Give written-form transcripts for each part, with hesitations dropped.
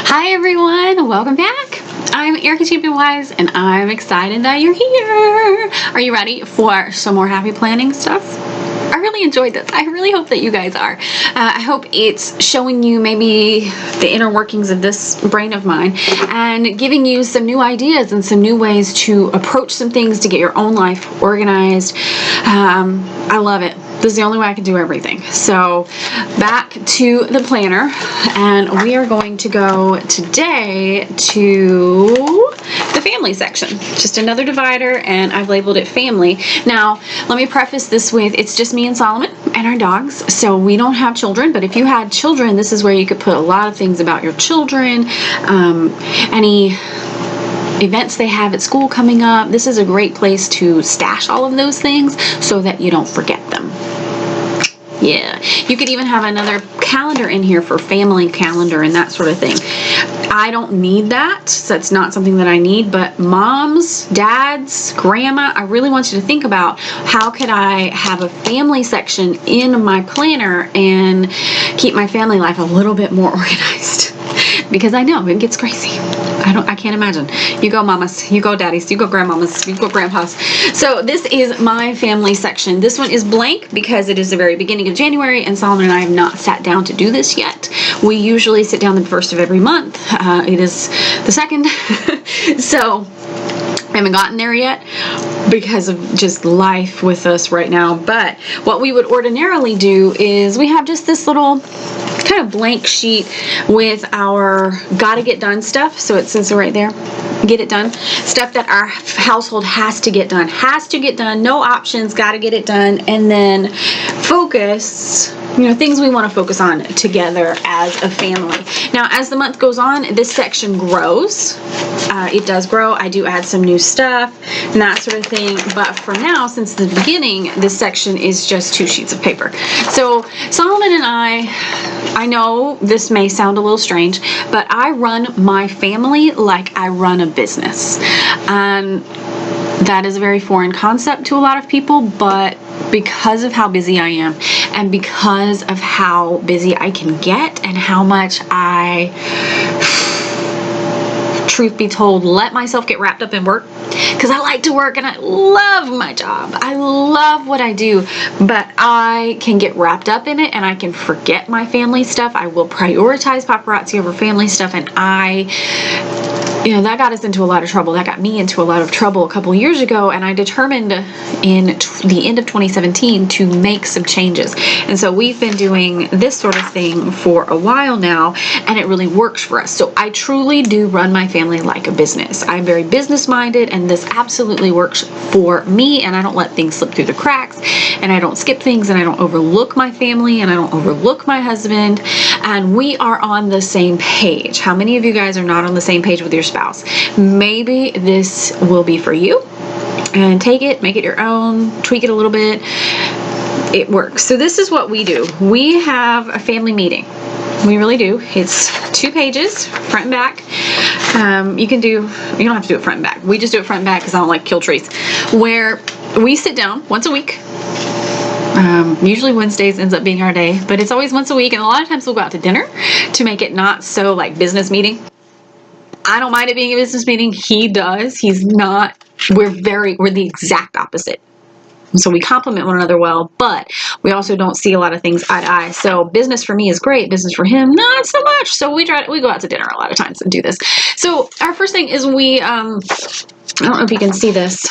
Hi everyone, welcome back. I'm Ericka Wise and I'm excited that you're here. Are you ready for some more happy planning stuff? I really enjoyed this. I really hope that you guys are. I hope it's showing you maybe the inner workings of this brain of mine and giving you some new ideas and some new ways to approach some things to get your own life organized. I love it. This is the only way I can do everything. So back to the planner, and we are going to go today to the family section. Just another divider, and I've labeled it family. Now, let me preface this with, it's just me and Solomon and our dogs, so we don't have children, but if you had children, this is where you could put a lot of things about your children, any events they have at school coming up. This is a great place to stash all of those things so that you don't forget them. Yeah, you could even have another calendar in here for family calendar and that sort of thing. I don't need that, so that's not something that I need, but moms, dads, grandma, I really want you to think about how could I have a family section in my planner and keep my family life a little bit more organized. Because I know it gets crazy. I can't imagine. You go mamas, you go daddies, you go grandmamas, you go grandpas. So this is my family section. This one is blank because it is the very beginning of January and Solomon and I have not sat down to do this yet. We usually sit down the first of every month. It is the second. So I haven't gotten there yet because of just life with us right now. But what we would ordinarily do is we have just this little kind of blank sheet with our gotta get done stuff. So it says right there, get it done. Stuff that our household has to get done, no options, gotta get it done. And then focus, things we want to focus on together as a family. Now, as the month goes on, this section grows. It does grow. I do add some new stuff and that sort of thing. But for now, since the beginning, this section is just 2 sheets of paper. So Solomon and I know this may sound a little strange, but I run my family like I run a business. And that is a very foreign concept to a lot of people, but because of how busy I am and because of how busy I can get and how much I, truth be told, let myself get wrapped up in work, because I like to work and I love my job. I love what I do, but I can get wrapped up in it and I can forget my family stuff. I will prioritize paparazzi over family stuff, and that got us into a lot of trouble. That got me into a lot of trouble a couple years ago, and I determined in the end of 2017 to make some changes. And so we've been doing this sort of thing for a while now, and it really works for us. So I truly do run my family like a business. I'm very business-minded, and this absolutely works for me, and I don't let things slip through the cracks, and I don't skip things, and I don't overlook my family, and I don't overlook my husband, and we are on the same page. How many of you guys are not on the same page with your spouse? Maybe this will be for you, and take it, make it your own, tweak it a little bit. It works. So this is what we do. We have a family meeting. We really do. It's 2 pages, front and back. You don't have to do it front and back. We just do it front and back because I don't like kill trees. Where we sit down once a week. Usually Wednesdays ends up being our day, but it's always once a week, and a lot of times we'll go out to dinner to make it not so like business meeting. I don't mind it being a business meeting. He does. He's not. We're the exact opposite. So we complement one another well, but we also don't see a lot of things eye to eye. So business for me is great. Business for him, not so much. So we go out to dinner a lot of times and do this. So our first thing is I don't know if you can see this.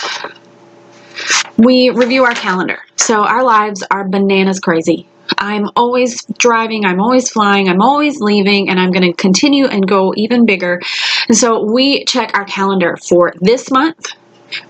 We review our calendar. So our lives are bananas crazy. I'm always driving, I'm always flying, I'm always leaving, and I'm going to continue and go even bigger. And so we check our calendar for this month,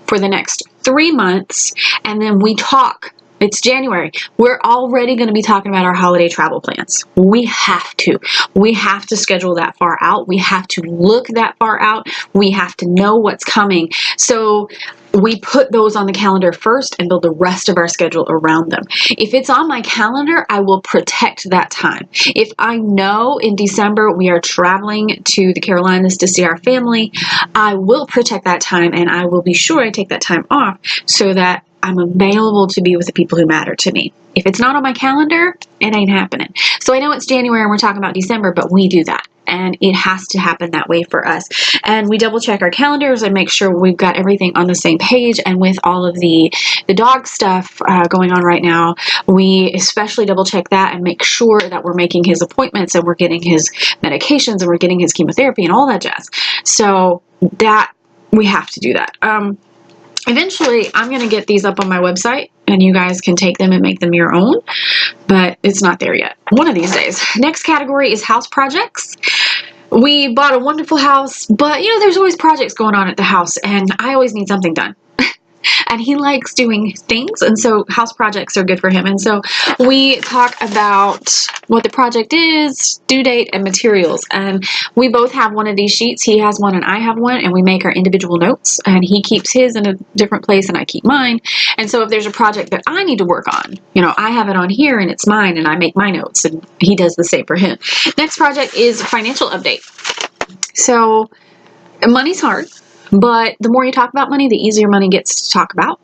for the next 3 months, and then we talk. It's January. We're already going to be talking about our holiday travel plans. We have to. We have to schedule that far out. We have to look that far out. We have to know what's coming. So we put those on the calendar first and build the rest of our schedule around them. If it's on my calendar, I will protect that time. If I know in December we are traveling to the Carolinas to see our family, I will protect that time, and I will be sure I take that time off so that I'm available to be with the people who matter to me. If it's not on my calendar, it ain't happening. So I know it's January and we're talking about December, but we do that. and it has to happen that way for us. And we double check our calendars and make sure we've got everything on the same page. And with all of the dog stuff going on right now, we especially double check that and make sure that we're making his appointments and we're getting his medications and we're getting his chemotherapy and all that jazz. So that we have to do that. Eventually, I'm going to get these up on my website and you guys can take them and make them your own, but it's not there yet. One of these days. Next category is house projects. We bought a wonderful house, but you know, there's always projects going on at the house and I always need something done. And he likes doing things, and so house projects are good for him. And so we talk about what the project is, due date, and materials. And we both have one of these sheets. He has one and I have one, and we make our individual notes. And he keeps his in a different place and I keep mine. And so if there's a project that I need to work on, you know, I have it on here and it's mine and I make my notes and he does the same for him. Next project is financial update. So money's hard. But the more you talk about money, the easier money gets to talk about.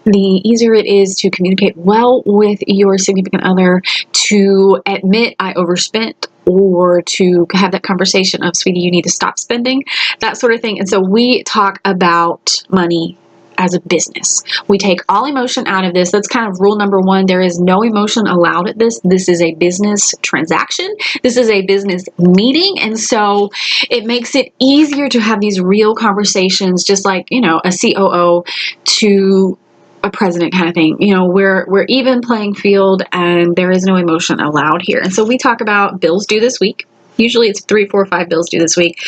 The easier it is to communicate well with your significant other, to admit I overspent, or to have that conversation of, sweetie, you need to stop spending, that sort of thing. And so we talk about money as a business. We take all emotion out of this. That's kind of rule number one. There is no emotion allowed at this. This is a business transaction. This is a business meeting. And so it makes it easier to have these real conversations, just like, you know, a COO to a president kind of thing. You know, we're even playing field and there is no emotion allowed here. And so we talk about bills due this week. Usually it's 3, 4, 5 bills due this week.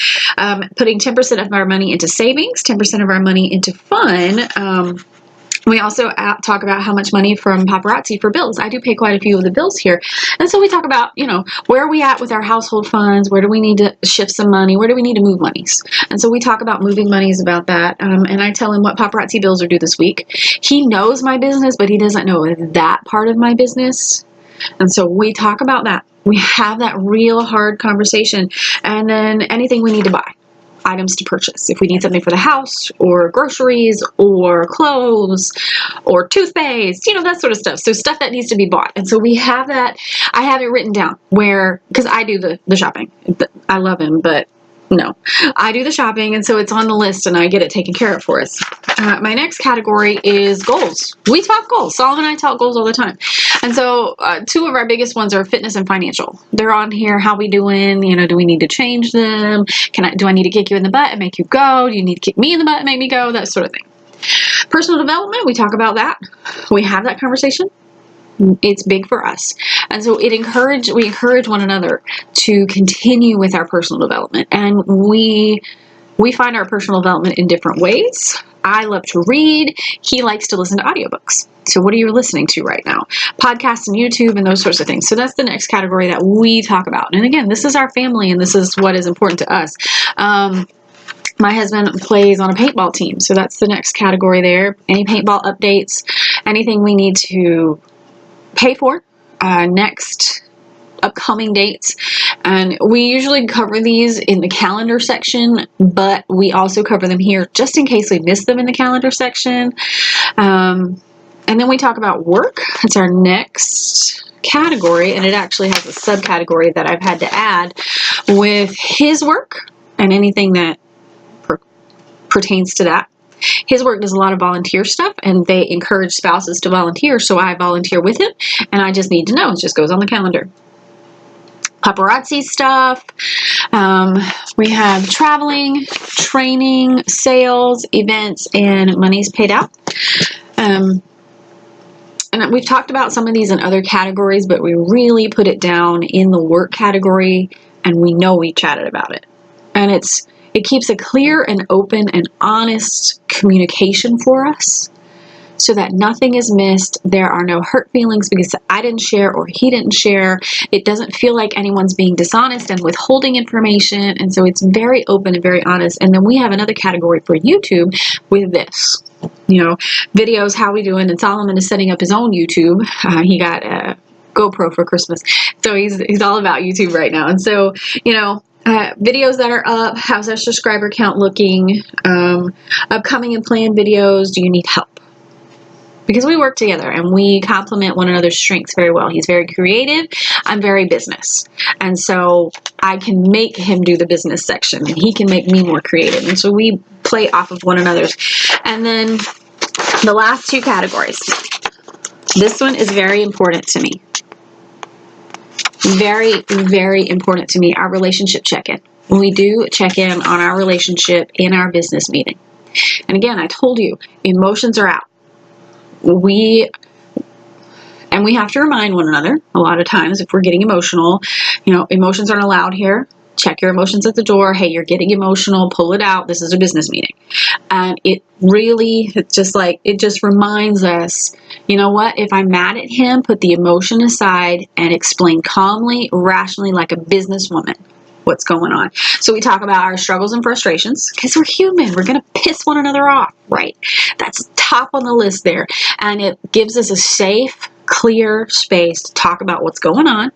Putting 10% of our money into savings, 10% of our money into fun. We also talk about how much money from paparazzi for bills. I do pay quite a few of the bills here. And so we talk about, you know, where are we at with our household funds? Where do we need to shift some money? Where do we need to move monies? And so we talk about moving monies about that. And I tell him what paparazzi bills are due this week. He knows my business, but he doesn't know that part of my business. And so we talk about that. We have that real hard conversation. And then anything we need to buy, items to purchase. If we need something for the house or groceries or clothes or toothpaste, you know, that sort of stuff. So stuff that needs to be bought. And so we have that. I have it written down where, because I do the shopping. I love him, but no, I do the shopping. And so it's on the list and I get it taken care of for us. My next category is goals. We talk goals. Solomon and I talk goals all the time. And so 2 of our biggest ones are fitness and financial. They're on here. How we doing? You know, do we need to change them? Do I need to kick you in the butt and make you go? Do you need to kick me in the butt and make me go? That sort of thing. Personal development, we talk about that. We have that conversation. It's big for us. And so we encourage one another to continue with our personal development. And we find our personal development in different ways. I love to read. He likes to listen to audiobooks. So what are you listening to right now? Podcasts and YouTube and those sorts of things. So that's the next category that we talk about. And again, this is our family and this is what is important to us. My husband plays on a paintball team. So that's the next category there. Any paintball updates, anything we need to pay for, next upcoming dates. And we usually cover these in the calendar section, but we also cover them here just in case we miss them in the calendar section. And then we talk about work. It's our next category, and it actually has a subcategory that I've had to add with his work and anything that pertains to that. His work does a lot of volunteer stuff, and they encourage spouses to volunteer, so I volunteer with him, and I just need to know. It just goes on the calendar. Paparazzi stuff. We have traveling, training, sales, events, and monies paid out. And we've talked about some of these in other categories, but we really put it down in the work category, and we know we chatted about it. And it keeps a clear and open and honest communication for us so that nothing is missed. There are no hurt feelings because I didn't share or he didn't share. It doesn't feel like anyone's being dishonest and withholding information. And so it's very open and very honest. And then we have another category for YouTube with this, you know, videos, how we doing? And Solomon is setting up his own YouTube. He got a GoPro for Christmas. So he's all about YouTube right now. And so, you know, videos that are up, how's our subscriber count looking, upcoming and planned videos, do you need help? because we work together and we complement one another's strengths very well. He's very creative. I'm very business. And so I can make him do the business section and he can make me more creative. And so we play off of one another's. And then the last two categories. This one is very important to me. Very, very important to me. Our relationship check-in. We do check in on our relationship in our business meeting. And again, I told you, emotions are out. We have to remind one another a lot of times if we're getting emotional, emotions aren't allowed here. Check your emotions at the door. Hey, you're getting emotional. Pull it out. This is a business meeting. And it just reminds us, you know what? If I'm mad at him, put the emotion aside and explain calmly, rationally, like a businesswoman, what's going on. So we talk about our struggles and frustrations because we're human. We're going to piss one another off, right? That's top on the list there. And it gives us a safe, clear space to talk about what's going on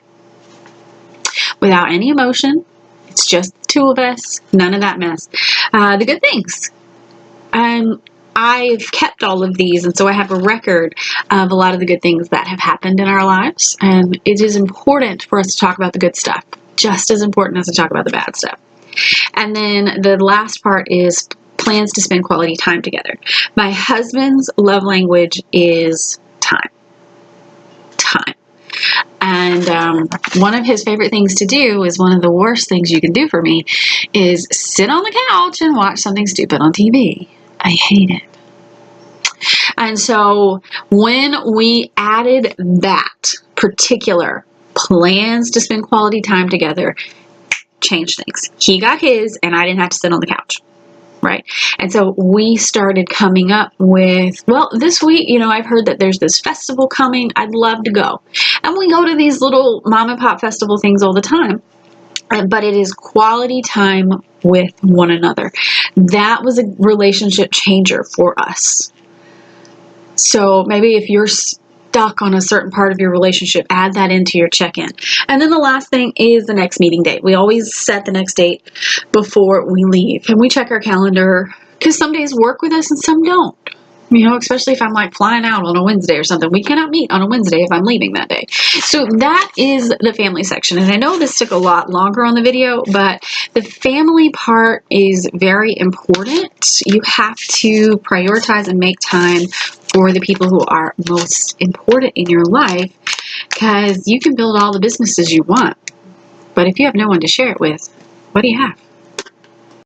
without any emotion. It's just the two of us, none of that mess. The good things. I've kept all of these, and so I have a record of a lot of the good things that have happened in our lives. And it is important for us to talk about the good stuff, just as important as to talk about the bad stuff. And then the last part is plans to spend quality time together. My husband's love language is time. And one of his favorite things to do is one of the worst things you can do for me is sit on the couch and watch something stupid on TV. I hate it. And so when we added that particular plans to spend quality time together, changed things. He got his and I didn't have to sit on the couch. Right. And so we started coming up with, well, this week, I've heard that there's this festival coming. I'd love to go. And we go to these little mom and pop festival things all the time. But it is quality time with one another. That was a relationship changer for us. So maybe if you're stuck on a certain part of your relationship, add that into your check-in. And then the last thing is the next meeting date. We always set the next date before we leave. And we check our calendar because some days work with us and some don't. Especially if I'm like flying out on a Wednesday or something. We cannot meet on a Wednesday if I'm leaving that day. So that is the family section. And I know this took a lot longer on the video, but the family part is very important. You have to prioritize and make time for the people who are most important in your life, because you can build all the businesses you want, but if you have no one to share it with, what do you have?